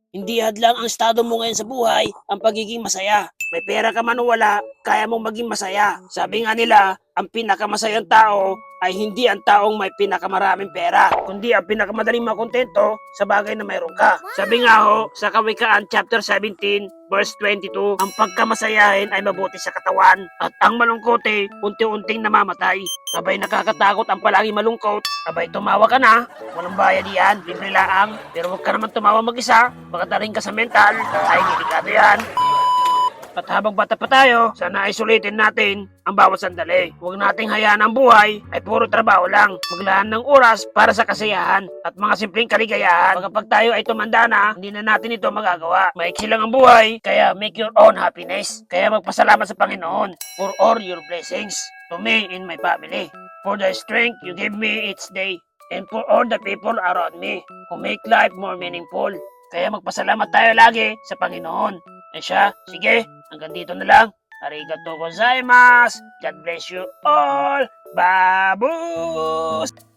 Hindi hadlang ang estado mo ngayon sa buhay ang pagiging masaya. May pera ka man o wala, kaya mong maging masaya. Sabi nga nila, ang pinakamasayang tao ay hindi ang taong may pinakamaraming pera, kundi ang pinakamadaling makontento sa bagay na mayroon ka. Sabi nga ho, sa Kawikaan chapter 17, verse 22, ang pagkamasayahin ay mabuti sa katawan at ang malungkote unti-unting namamatay. Abay nakakatakot ang palagi malungkot. Abay tumawa ka na, walang bayad yan, libre lang. Pero huwag ka naman tumawa mag-isa, baka daling ka sa mental. Ay, delikado yan. At habang bata pa tayo, sana ay sulitin natin ang bawat sandali. Huwag nating hayaan ang buhay ay puro trabaho lang. Maglaan ng oras para sa kasiyahan at mga simpleng kaligayahan. Kapag tayo ay tumanda na, hindi na natin ito magagawa. Maiksi lang ang buhay, kaya make your own happiness. Kaya magpasalamat sa Panginoon for all your blessings to me and my family. For the strength you give me each day and for all the people around me who make life more meaningful. Kaya magpasalamat tayo lagi sa Panginoon. Eh siya, sige, hanggang dito na lang. Arigatou gozaimasu. God bless you all. Babus!